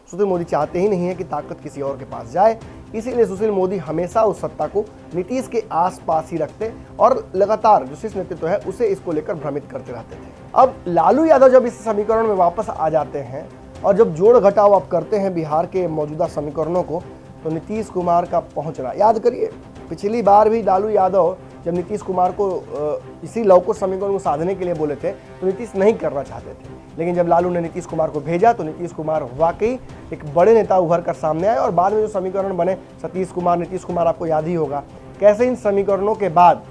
सुशील मोदी चाहते ही नहीं है कि ताकत किसी और के पास जाए, इसीलिए सुशील मोदी हमेशा उस सत्ता को नीतीश के आसपास ही रखते और लगातार जो शीर्ष नेतृत्व है उसे इसको लेकर भ्रमित करते रहते थे। अब लालू यादव जब इस समीकरण में वापस आ जाते हैं और जब जोड़ घटाव आप करते हैं बिहार के मौजूदा समीकरणों को, तो नीतीश कुमार का पहुंचना, याद करिए पिछली बार भी लालू यादव जब नीतीश कुमार को इसी लवकुश समीकरण को साधने के लिए बोले थे तो नीतीश नहीं करना चाहते थे, लेकिन जब लालू ने नीतीश कुमार को भेजा तो नीतीश कुमार वाकई एक बड़े नेता उभर कर सामने आए और बाद में जो समीकरण बने सतीश कुमार, नीतीश कुमार, आपको याद ही होगा कैसे इन समीकरणों के बाद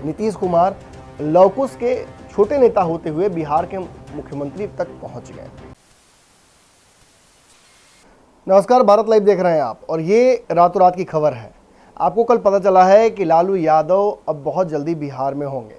नीतीश कुमार लवकुश के छोटे नेता होते हुए बिहार के मुख्यमंत्री तक पहुंच गए। नमस्कार, भारत लाइव देख रहे हैं आप और ये रातों रात की खबर है। आपको कल पता चला है कि लालू यादव अब बहुत जल्दी बिहार में होंगे।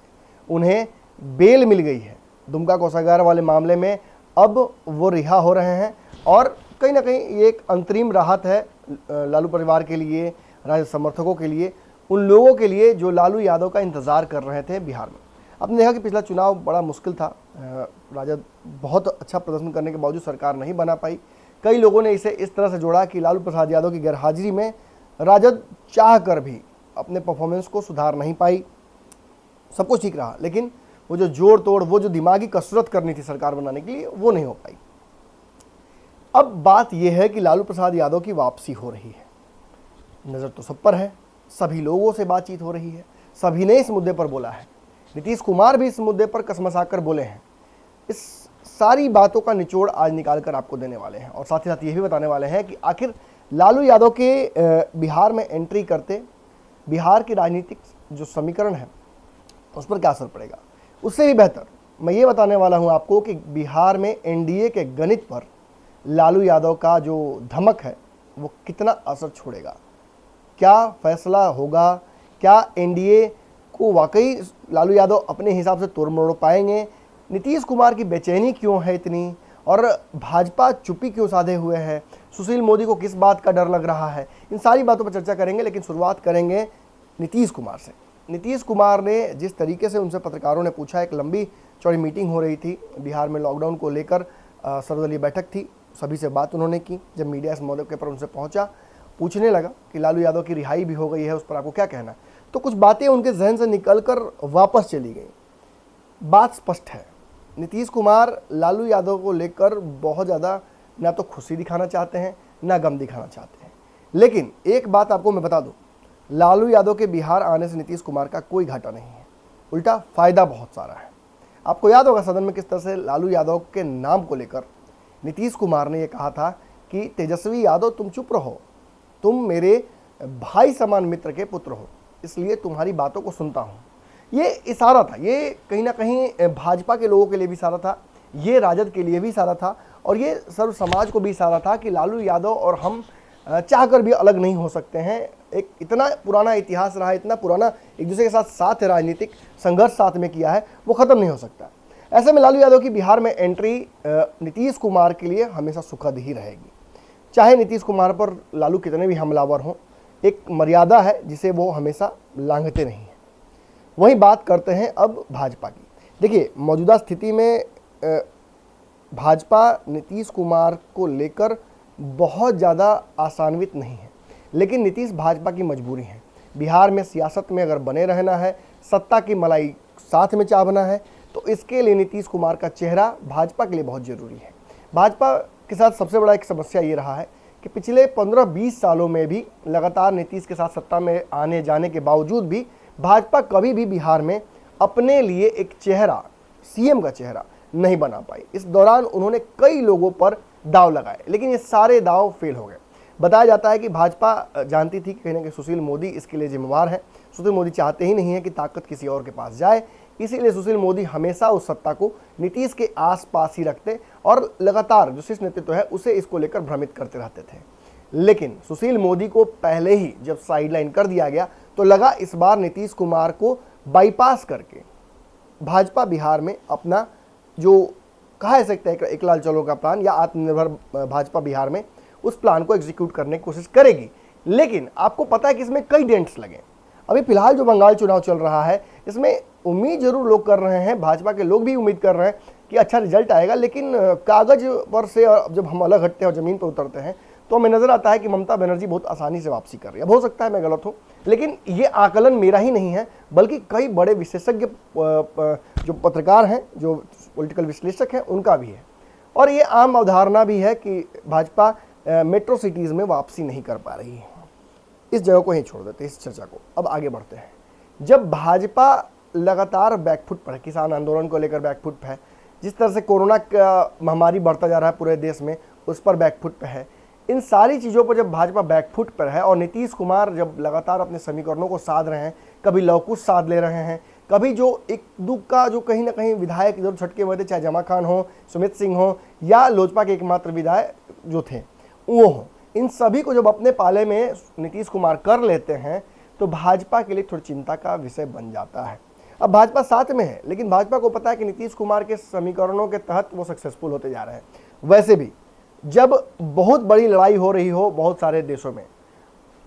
उन्हें बेल मिल गई है दुमका कोषागार वाले मामले में, अब वो रिहा हो रहे हैं और कहीं ना कहीं ये एक अंतरिम राहत है लालू परिवार के लिए, राजद समर्थकों के लिए, उन लोगों के लिए जो लालू यादव का इंतज़ार कर रहे थे बिहार में। आपने देखा कि पिछला चुनाव बड़ा मुश्किल था, राजद बहुत अच्छा प्रदर्शन करने के बावजूद सरकार नहीं बना पाई। कई लोगों ने इसे इस तरह से जोड़ा कि लालू प्रसाद यादव की गैरहाजिरी में राजद चाह कर भी अपने परफॉर्मेंस को सुधार नहीं पाई। सब कुछ ठीक रहा, लेकिन वो जो जोड़ तोड़, वो जो दिमागी कसरत करनी थी सरकार बनाने के लिए, वो नहीं हो पाई। अब बात यह है कि लालू प्रसाद यादव की वापसी हो रही है, नज़र तो सब पर है, सभी लोगों से बातचीत हो रही है, सभी ने इस मुद्दे पर बोला है, नीतीश कुमार भी इस मुद्दे पर कसमसाकर बोले हैं। इस सारी बातों का निचोड़ आज निकाल कर आपको देने वाले हैं और साथ ही साथ ये भी बताने वाले हैं कि आखिर लालू यादव के बिहार में एंट्री करते बिहार की राजनीतिक जो समीकरण है उस पर क्या असर पड़ेगा। उससे भी बेहतर मैं ये बताने वाला हूं आपको कि बिहार में एनडीए के गणित पर लालू यादव का जो धमक है वो कितना असर छोड़ेगा, क्या फैसला होगा, क्या एनडीए को वाकई लालू यादव अपने हिसाब से तोड़ मरोड़ पाएंगे, नीतीश कुमार की बेचैनी क्यों है इतनी और भाजपा चुप्पी क्यों साधे हुए है, सुशील मोदी को किस बात का डर लग रहा है, इन सारी बातों पर चर्चा करेंगे। लेकिन शुरुआत करेंगे नीतीश कुमार से। नीतीश कुमार ने जिस तरीके से उनसे पत्रकारों ने पूछा, एक लंबी चौड़ी मीटिंग हो रही थी बिहार में, लॉकडाउन को लेकर सर्वदलीय बैठक थी, सभी से बात उन्होंने की। जब मीडिया इस मौके पर उनसे पहुंचा, पूछने लगा कि लालू यादव की रिहाई भी हो गई है, उस पर आपको क्या कहना है, तो कुछ बातें उनके जहन से निकल कर वापस चली गई। बात स्पष्ट है, नीतीश कुमार लालू यादव को लेकर बहुत ज़्यादा ना तो खुशी दिखाना चाहते हैं ना गम दिखाना चाहते हैं। लेकिन एक बात आपको मैं बता दूं, लालू यादव के बिहार आने से नीतीश कुमार का कोई घाटा नहीं है, उल्टा फ़ायदा बहुत सारा है। आपको याद होगा सदन में किस तरह से लालू यादव के नाम को लेकर नीतीश कुमार ने यह कहा था कि तेजस्वी यादव तुम चुप रहो, तुम मेरे भाई समान मित्र के पुत्र हो, इसलिए तुम्हारी बातों को सुनता हूँ। ये इशारा था, ये कहीं ना कहीं भाजपा के लोगों के लिए भी इशारा था, ये राजद के लिए भी इशारा था और ये सर्व समाज को भी इशारा था कि लालू यादव और हम चाहकर भी अलग नहीं हो सकते हैं। एक इतना पुराना इतिहास रहा है, इतना पुराना एक दूसरे के साथ साथ राजनीतिक संघर्ष साथ में किया है, वो ख़त्म नहीं हो सकता। ऐसे में लालू यादव की बिहार में एंट्री नीतीश कुमार के लिए हमेशा सुखद ही रहेगी। चाहे नीतीश कुमार पर लालू कितने भी हमलावर हों, एक मर्यादा है जिसे वो हमेशा लांघते नहीं हैं। वहीं बात करते हैं अब भाजपा की। देखिए, मौजूदा स्थिति में भाजपा नीतीश कुमार को लेकर बहुत ज़्यादा आशान्वित नहीं है, लेकिन नीतीश भाजपा की मजबूरी है। बिहार में सियासत में अगर बने रहना है, सत्ता की मलाई साथ में चाहना है, तो इसके लिए नीतीश कुमार का चेहरा भाजपा के लिए बहुत ज़रूरी है। भाजपा के साथ सबसे बड़ा एक समस्या ये रहा है कि पिछले 15-20 सालों में भी लगातार नीतीश के साथ सत्ता में आने जाने के बावजूद भी भाजपा कभी भी बिहार में अपने लिए एक चेहरा, सीएम का चेहरा नहीं बना पाई। इस दौरान उन्होंने कई लोगों पर दाव लगाए, लेकिन ये सारे दाव फेल हो गए। बताया जाता है कि भाजपा जानती थी कि कहीं ना कहीं सुशील मोदी इसके लिए जिम्मेवार है। सुशील मोदी चाहते ही नहीं है कि ताकत किसी और के पास जाए, इसीलिए सुशील मोदी हमेशा उस सत्ता को नीतीश के आसपास ही रखते और लगातार जो शीर्ष नेतृत्व है उसे इसको लेकर भ्रमित करते रहते थे। लेकिन सुशील मोदी को पहले ही जब साइडलाइन कर दिया गया तो लगा इस बार नीतीश कुमार को बाईपास करके भाजपा बिहार में अपना जो कहा जा सकता है एक लाल चलो का प्लान या आत्मनिर्भर भाजपा बिहार में उस प्लान को एग्जीक्यूट करने की कोशिश करेगी। लेकिन आपको पता है कि इसमें कई डेंट्स लगे। अभी फिलहाल जो बंगाल चुनाव चल रहा है, इसमें उम्मीद जरूर लोग कर रहे हैं, भाजपा के लोग भी उम्मीद कर रहे हैं कि अच्छा रिजल्ट आएगा, लेकिन कागज पर से जब हम अलग हटते हैं और ज़मीन पर उतरते हैं तो हमें नज़र आता है कि ममता बनर्जी बहुत आसानी से वापसी कर रही है। अब हो सकता है मैं गलत हूँ, लेकिन ये आकलन मेरा ही नहीं है, बल्कि कई बड़े विशेषज्ञ जो पत्रकार हैं, जो पॉलिटिकल विश्लेषक हैं, उनका भी है। और ये आम अवधारणा भी है कि भाजपा मेट्रो सिटीज़ में वापसी नहीं कर पा रही है। इस जगह को ही छोड़ देते हैं, इस चर्चा को। अब आगे बढ़ते हैं। जब भाजपा लगातार बैकफुट पर है, किसान आंदोलन को लेकर बैकफुट पर है, जिस तरह से कोरोना का महामारी बढ़ता जा रहा है पूरे देश में, उस पर बैकफुट पर है, इन सारी चीज़ों पर जब भाजपा बैकफुट पर है और नीतीश कुमार जब लगातार अपने समीकरणों को साध रहे हैं, कभी लवकुश साध ले रहे हैं, कभी जो एक दुख का जो कहीं ना कहीं विधायक इधर छटके हुए थे, चाहे जमा खान हो, सुमित सिंह हो, या लोजपा के एकमात्र विधायक जो थे वो हो, इन सभी को जब अपने पाले में नीतीश कुमार कर लेते हैं तो भाजपा के लिए थोड़ी चिंता का विषय बन जाता है। अब भाजपा साथ में है, लेकिन भाजपा को पता है कि नीतीश कुमार के समीकरणों के तहत वो सक्सेसफुल होते जा रहे हैं। वैसे भी जब बहुत बड़ी लड़ाई हो रही हो बहुत सारे देशों में,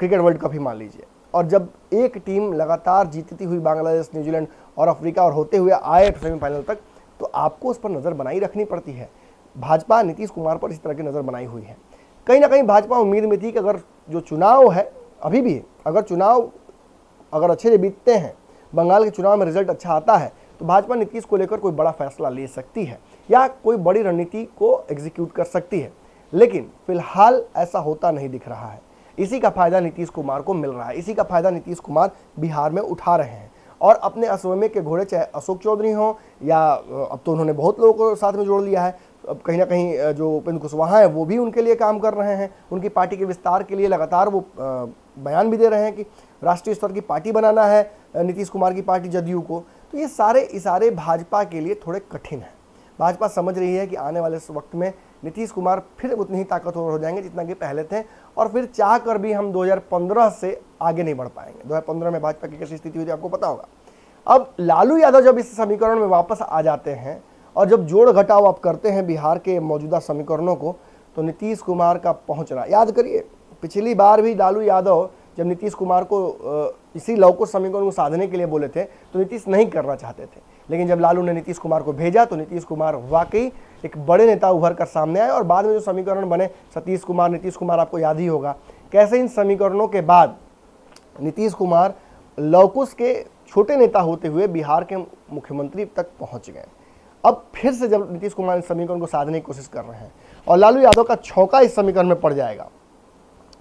क्रिकेट वर्ल्ड कप ही मान लीजिए, और जब एक टीम लगातार जीतती हुई बांग्लादेश, न्यूजीलैंड और अफ्रीका और होते हुए आए सेमीफाइनल तक, तो आपको उस पर नज़र बनाई रखनी पड़ती है। भाजपा नीतीश कुमार पर इस तरह की नज़र बनाई हुई है। कहीं ना कहीं भाजपा उम्मीद में थी कि अगर जो चुनाव है, अभी भी अगर चुनाव अगर अच्छे से बीतते हैं, बंगाल के चुनाव में रिजल्ट अच्छा आता है, तो भाजपा नीतीश को लेकर कोई बड़ा फैसला ले सकती है या कोई बड़ी रणनीति को एग्जीक्यूट कर सकती है। लेकिन फिलहाल ऐसा होता नहीं दिख रहा है। इसी का फायदा नीतीश कुमार को मिल रहा है, इसी का फायदा नीतीश कुमार बिहार में उठा रहे हैं और अपने असमय के घोड़े, चाहे अशोक चौधरी हों या अब तो उन्होंने बहुत लोगों को साथ में जोड़ लिया है, अब कहीं ना कहीं जो उपेंद्र कुशवाहा हैं वो भी उनके लिए काम कर रहे हैं, उनकी पार्टी के विस्तार के लिए लगातार वो बयान भी दे रहे हैं कि राष्ट्रीय स्तर की पार्टी बनाना है नीतीश कुमार की पार्टी जदयू को। तो ये सारे इशारे भाजपा के लिए थोड़े कठिन हैं। भाजपा समझ रही है कि आने वाले वक्त में नीतीश कुमार फिर उतनी ही ताकतवर हो जाएंगे जितना कि पहले थे, और फिर चाह कर भी हम 2015 से आगे नहीं बढ़ पाएंगे। 2015 में भाजपा की कैसी स्थिति हुई थी आपको पता होगा। अब लालू यादव जब इस समीकरण में वापस आ जाते हैं और जब जोड़ घटाव आप करते हैं बिहार के मौजूदा समीकरणों को, तो नीतीश कुमार का पहुंचना, याद करिए पिछली बार भी लालू यादव जब नीतीश कुमार को इसी लवकुश समीकरण को साधने के लिए बोले थे तो नीतीश नहीं करना चाहते थे, लेकिन जब लालू ने नीतीश कुमार को भेजा तो नीतीश कुमार वाकई एक बड़े नेता उभर कर सामने आए। और बाद में जो समीकरण बने सतीश कुमार, नीतीश कुमार, आपको याद ही होगा कैसे इन समीकरणों के बाद नीतीश कुमार लवकुश के छोटे नेता होते हुए बिहार के मुख्यमंत्री तक पहुंच गए। अब फिर से जब नीतीश कुमार इस समीकरण को साधने की कोशिश कर रहे हैं और लालू यादव का छौका इस समीकरण में पड़ जाएगा,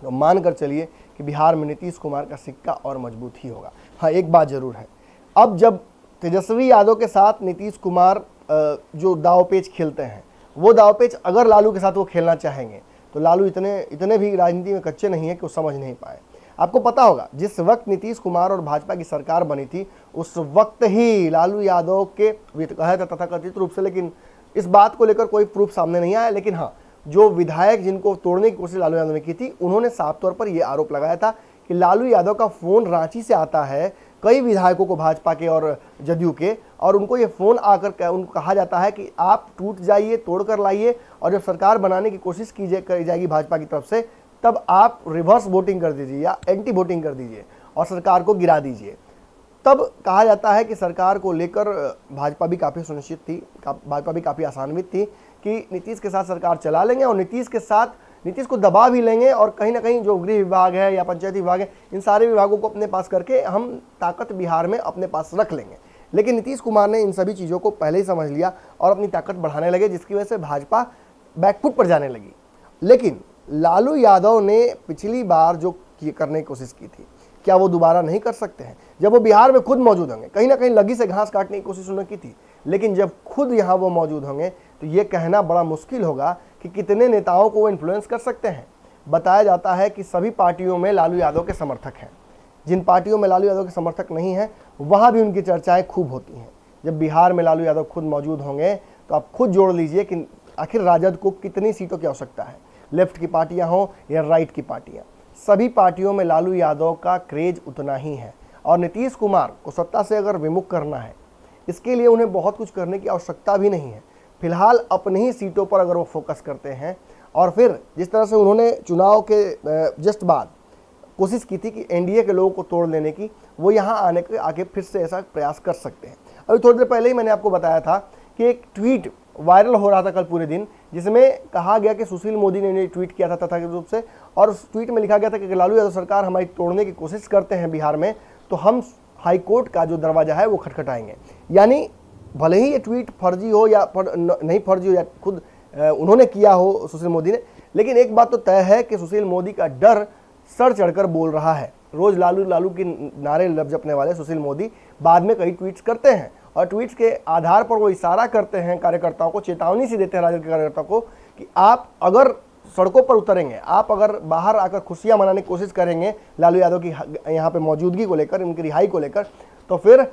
तो मानकर चलिए कि बिहार में नीतीश कुमार का सिक्का और मजबूत ही होगा। हाँ, एक बात जरूर है, अब जब तेजस्वी यादव के साथ नीतीश कुमार जो दावपेच खेलते हैं, वो दावपेच अगर लालू के साथ वो खेलना चाहेंगे तो लालू इतने भी राजनीति में कच्चे नहीं है कि वो समझ नहीं पाए। आपको पता होगा जिस वक्त नीतीश कुमार और भाजपा की सरकार बनी थी उस वक्त ही लालू यादव के कहा था तथाकथित रूप से, लेकिन इस बात को लेकर कोई प्रूफ सामने नहीं आया, लेकिन हाँ, जो विधायक जिनको तोड़ने की कोशिश लालू यादव ने की थी उन्होंने साफ तौर पर यह आरोप लगाया था कि लालू यादव का फ़ोन रांची से आता है कई विधायकों को, भाजपा के और जदयू के, और उनको ये फ़ोन आकर उनको कहा जाता है कि आप टूट जाइए, तोड़ कर लाइए, और जब सरकार बनाने की कोशिश की जाएगी भाजपा की तरफ से तब आप रिवर्स वोटिंग कर दीजिए या एंटी वोटिंग कर दीजिए और सरकार को गिरा दीजिए। तब कहा जाता है कि सरकार को लेकर भाजपा भी काफ़ी सुनिश्चित थी, भाजपा भी काफ़ी आसान्वित थी कि नीतीश के साथ सरकार चला लेंगे और नीतीश के साथ नीतीश को दबा भी लेंगे, और कहीं ना कहीं जो गृह विभाग है या पंचायती विभाग है, इन सारे विभागों को अपने पास करके हम ताकत बिहार में अपने पास रख लेंगे। लेकिन नीतीश कुमार ने इन सभी चीज़ों को पहले ही समझ लिया और अपनी ताकत बढ़ाने लगे, जिसकी वजह से भाजपा बैकफुट पर जाने लगी। लेकिन लालू यादव ने पिछली बार जो करने की कोशिश की थी, क्या वो दोबारा नहीं कर सकते हैं? जब वो बिहार में खुद मौजूद होंगे, कहीं ना कहीं लगी से घास काटने की कोशिश उन्होंने की थी, लेकिन जब खुद यहाँ वो मौजूद होंगे तो ये कहना बड़ा मुश्किल होगा कि कितने नेताओं को वो इन्फ्लुएंस कर सकते हैं। बताया जाता है कि सभी पार्टियों में लालू यादव के समर्थक हैं, जिन पार्टियों में लालू यादव के समर्थक नहीं हैं वहाँ भी उनकी चर्चाएँ खूब होती हैं। जब बिहार में लालू यादव खुद मौजूद होंगे तो आप खुद जोड़ लीजिए कि आखिर राजद को कितनी सीटों की आवश्यकता है, लेफ्ट की पार्टियां हों या राइट की पार्टियां, सभी पार्टियों में लालू यादव का क्रेज उतना ही है। और नीतीश कुमार को सत्ता से अगर विमुख करना है, इसके लिए उन्हें बहुत कुछ करने की आवश्यकता भी नहीं है। फिलहाल अपनी ही सीटों पर अगर वो फोकस करते हैं और फिर जिस तरह से उन्होंने चुनाव के जस्ट बाद कोशिश की थी कि एनडीए के लोगों को तोड़ लेने की, वो यहाँ आने के आगे फिर से ऐसा प्रयास कर सकते हैं। अभी थोड़ी देर पहले ही मैंने आपको बताया था कि एक ट्वीट वायरल हो रहा था कल पूरे दिन, जिसमें कहा गया कि सुशील मोदी ने ट्वीट किया था तथाकथित रूप से, और उस ट्वीट में लिखा गया था कि लालू यादव सरकार हमारी तोड़ने की कोशिश करते हैं बिहार में, तो हम हाई कोर्ट का जो दरवाजा है वो खटखटाएंगे। यानी भले ही ये ट्वीट फर्जी हो या नहीं फर्जी हो या खुद उन्होंने किया हो सुशील मोदी ने, लेकिन एक बात तो तय है कि सुशील मोदी का डर सर चढ़कर बोल रहा है। रोज लालू लालू की नारे जपने वाले सुशील मोदी बाद में कई ट्वीट्स करते हैं, और ट्वीट्स के आधार पर वो इशारा करते हैं कार्यकर्ताओं को, चेतावनी सी देते हैं राजद के कार्यकर्ताओं को कि आप अगर सड़कों पर उतरेंगे, आप अगर बाहर आकर खुशियां मनाने की कोशिश करेंगे लालू यादव की यहाँ पे मौजूदगी को लेकर, उनकी रिहाई को लेकर, तो फिर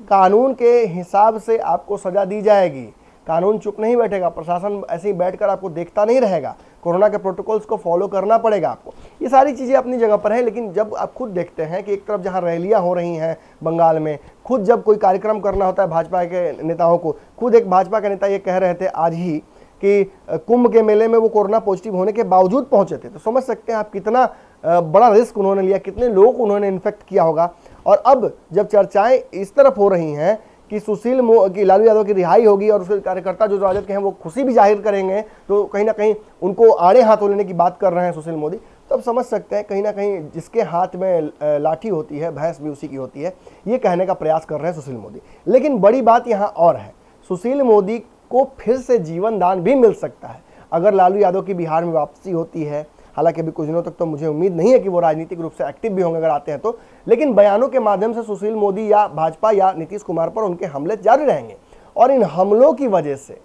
कानून के हिसाब से आपको सजा दी जाएगी। कानून चुप नहीं बैठेगा, प्रशासन ऐसे ही बैठकर आपको देखता नहीं रहेगा, कोरोना के प्रोटोकॉल्स को फॉलो करना पड़ेगा आपको। ये सारी चीज़ें अपनी जगह पर है, लेकिन जब आप खुद देखते हैं कि एक तरफ जहां रैलियां हो रही हैं बंगाल में, खुद जब कोई कार्यक्रम करना होता है भाजपा के नेताओं को, खुद एक भाजपा के नेता ये कह रहे थे आज ही कि कुंभ के मेले में वो कोरोना पॉजिटिव होने के बावजूद पहुंचे थे, तो समझ सकते हैं आप कितना बड़ा रिस्क उन्होंने लिया, कितने लोगों को उन्होंने इन्फेक्ट किया होगा। और अब जब चर्चाएं इस तरफ हो रही हैं कि की लालू यादव की रिहाई होगी और उसके कार्यकर्ता जो राजद के हैं वो खुशी भी जाहिर करेंगे, तो कहीं ना कहीं उनको आड़े हाथों लेने की बात कर रहे हैं सुशील मोदी, तो अब समझ सकते हैं कहीं ना कहीं जिसके हाथ में लाठी होती है भैंस भी उसी की होती है, ये कहने का प्रयास कर रहे हैं सुशील मोदी। लेकिन बड़ी बात यहाँ और है, सुशील मोदी को फिर से जीवन दान भी मिल सकता है अगर लालू यादव की बिहार में वापसी होती है। हालांकि अभी कुछ दिनों तक तो मुझे उम्मीद नहीं है कि वो राजनीतिक रूप से एक्टिव भी होंगे अगर आते हैं तो, लेकिन बयानों के माध्यम से सुशील मोदी या भाजपा या नीतीश कुमार पर उनके हमले जारी रहेंगे, और इन हमलों की वजह से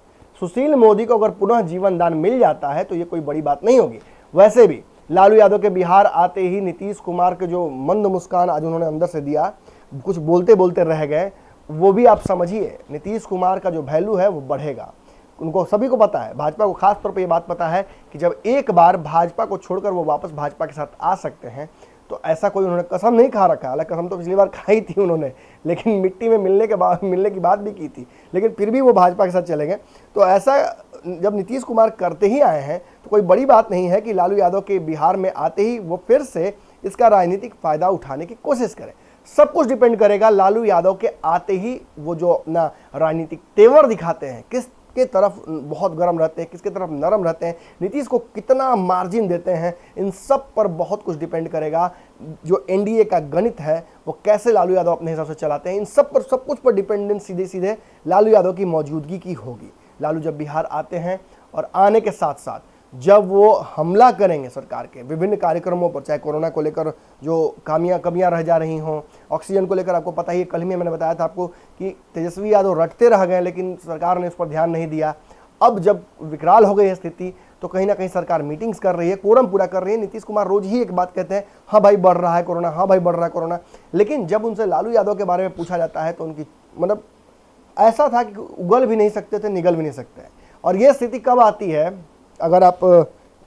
सुशील मोदी को अगर पुनः जीवन दान मिल जाता है तो ये कोई बड़ी बात नहीं होगी। वैसे भी लालू यादव के बिहार आते ही नीतीश कुमार के जो मंद मुस्कान आज उन्होंने अंदर से दिया, कुछ बोलते बोलते रह गए, वो भी आप समझिए नीतीश कुमार का जो वैल्यू है वो बढ़ेगा। उनको सभी को पता है, भाजपा को खास तौर पे ये बात पता है कि जब एक बार भाजपा को छोड़कर वो वापस भाजपा के साथ आ सकते हैं, तो ऐसा कोई उन्होंने कसम नहीं खा रखा, हालांकि कसम तो पिछली बार खाई थी उन्होंने, लेकिन मिट्टी में मिलने की बात भी की थी, लेकिन फिर भी वो भाजपा के साथ चले गए। तो ऐसा जब नीतीश कुमार करते ही आए हैं तो कोई बड़ी बात नहीं है कि लालू यादव के बिहार में आते ही वो फिर से इसका राजनीतिक फायदा उठाने की कोशिश करें। सब कुछ डिपेंड करेगा लालू यादव के आते ही वो जो अपना राजनीतिक तेवर दिखाते हैं, किस के तरफ बहुत गर्म रहते हैं, किसके तरफ नरम रहते हैं, नीतीश को कितना मार्जिन देते हैं, इन सब पर बहुत कुछ डिपेंड करेगा। जो एनडीए का गणित है वो कैसे लालू यादव अपने हिसाब से चलाते हैं, इन सब कुछ पर डिपेंडेंस सीधे सीधे लालू यादव की मौजूदगी की होगी। लालू जब बिहार आते हैं और आने के साथ साथ जब वो हमला करेंगे सरकार के विभिन्न कार्यक्रमों पर, चाहे कोरोना को लेकर जो कमियां रह जा रही हों, ऑक्सीजन को लेकर आपको पता ही है, कल ही में मैंने बताया था आपको कि तेजस्वी यादव रटते रह गए लेकिन सरकार ने उस पर ध्यान नहीं दिया। अब जब विकराल हो गई है स्थिति तो कहीं ना कहीं सरकार मीटिंग्स कर रही है, कोरम पूरा कर रही है। नीतीश कुमार रोज ही एक बात कहते हैं, हाँ भाई बढ़ रहा है कोरोना, हाँ भाई बढ़ रहा है कोरोना, लेकिन जब उनसे लालू यादव के बारे में पूछा जाता है तो उनकी मतलब ऐसा था कि उगल भी नहीं सकते थे, निगल भी नहीं सकते। और ये स्थिति कब आती है, अगर आप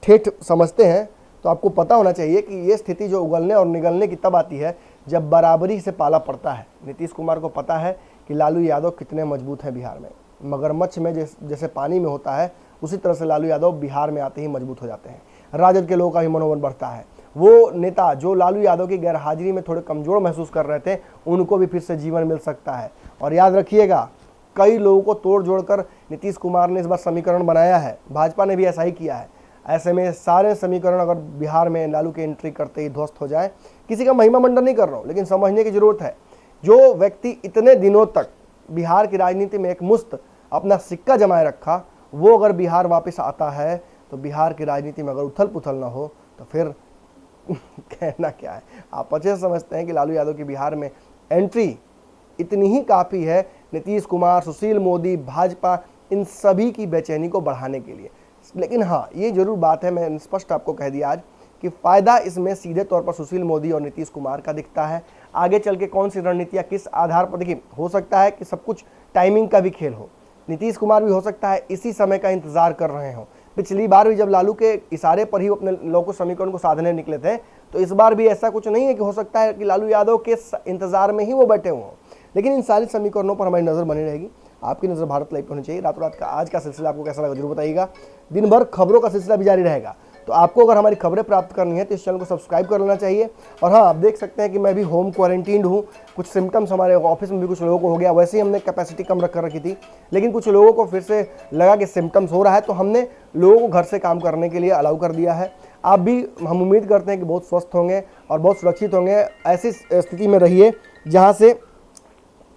ठेठ समझते हैं तो आपको पता होना चाहिए कि ये स्थिति जो उगलने और निगलने की तब आती है जब बराबरी से पाला पड़ता है। नीतीश कुमार को पता है कि लालू यादव कितने मजबूत हैं बिहार में, मगरमच्छ में जैसे पानी में होता है उसी तरह से लालू यादव बिहार में आते ही मजबूत हो जाते हैं। राजद के लोगों का भी मनोबल बढ़ता है। वो नेता जो लालू यादव की गैरहाजिरी में थोड़े कमज़ोर महसूस कर रहे थे, उनको भी फिर से जीवन मिल सकता है। और याद रखिएगा, कई लोगों को तोड़ जोड़ कर नीतीश कुमार ने इस बार समीकरण बनाया है, भाजपा ने भी ऐसा ही किया है। ऐसे में सारे समीकरण अगर बिहार में लालू की एंट्री करते ही ध्वस्त हो जाए, किसी का महिमा मंडन नहीं कर रहा हूँ, लेकिन समझने की जरूरत है, जो व्यक्ति इतने दिनों तक बिहार की राजनीति में एक मुश्त अपना सिक्का जमाए रखा, वो अगर बिहार वापस आता है तो बिहार की राजनीति में अगर उथल पुथल ना हो तो फिर कहना क्या है। आप अच्छे से समझते हैं कि लालू यादव की बिहार में एंट्री इतनी ही काफ़ी है नीतीश कुमार, सुशील मोदी, भाजपा, इन सभी की बेचैनी को बढ़ाने के लिए। लेकिन हाँ, ये जरूर बात है, मैं स्पष्ट आपको कह दिया आज कि फ़ायदा इसमें सीधे तौर पर सुशील मोदी और नीतीश कुमार का दिखता है। आगे चल के कौन सी रणनीतियाँ किस आधार पर, देखिए हो सकता है कि सब कुछ टाइमिंग का भी खेल हो, नीतीश कुमार भी हो सकता है इसी समय का इंतजार कर रहे हों। पिछली बार भी जब लालू के इशारे पर ही अपने लोगों समीकरण को साधने निकले थे, तो इस बार भी ऐसा कुछ नहीं है कि हो सकता है कि लालू यादव के इंतजार में ही वो बैठे हों। लेकिन इन सारी समीकरणों पर हमारी नज़र बनी रहेगी। आपकी नज़र भारत लाइव पर होनी चाहिए। रातों रात का आज का सिलसिला आपको कैसा लगा जरूर बताइएगा। दिन भर खबरों का सिलसिला भी जारी रहेगा, तो तो आपको अगर हमारी खबरें प्राप्त करनी है तो इस चैनल को सब्सक्राइब कर लेना चाहिए। और हाँ, आप देख सकते हैं कि मैं भी होम क्वारंटीन्ड हूँ। कुछ सिम्टम्स हमारे ऑफिस में भी कुछ लोगों को हो गया। वैसे ही हमने कैपेसिटी कम रख कर रखी थी, लेकिन कुछ लोगों को फिर से लगा कि सिम्टम्स हो रहा है, तो हमने लोगों को घर से काम करने के लिए अलाउ कर दिया है। आप भी, हम उम्मीद करते हैं कि बहुत स्वस्थ होंगे और बहुत सुरक्षित होंगे। ऐसी स्थिति में रहिए जहाँ से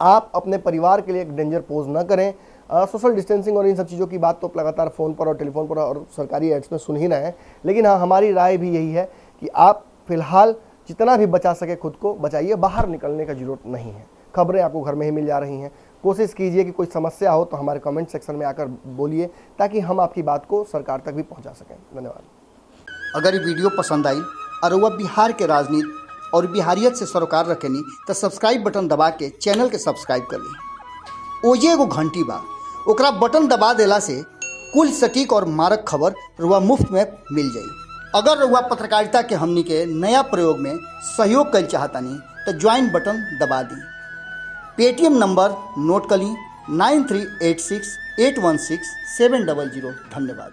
आप अपने परिवार के लिए एक डेंजर पोज ना करें। सोशल डिस्टेंसिंग और इन सब चीज़ों की बात तो लगातार फ़ोन पर और टेलीफोन पर और सरकारी एड्स में सुन ही रहे हैं, लेकिन हाँ, हमारी राय भी यही है कि आप फिलहाल जितना भी बचा सके खुद को बचाइए। बाहर निकलने का जरूरत नहीं है। खबरें आपको घर में ही मिल जा रही हैं। कोशिश कीजिए कि कोई समस्या हो तो हमारे कमेंट सेक्शन में आकर बोलिए, ताकि हम आपकी बात को सरकार तक भी पहुँचा सकें। धन्यवाद। अगर ये वीडियो पसंद आई और वह बिहार के राजनीति और बिहारियत से सरोकार रखेनी तो सब्सक्राइब बटन दबा के चैनल के सब्सक्राइब कर ली। ओजे एगो घंटी बा, ओकरा बटन दबा देला से कुल सटीक और मारक खबर रुआ मुफ्त में मिल जाई। अगर रुआ पत्रकारिता के हमनी के नया प्रयोग में सहयोग कर चाहतानी तो ज्वाइन बटन दबा दी। पेटीएम नंबर नोट कर ली 9386816700। धन्यवाद।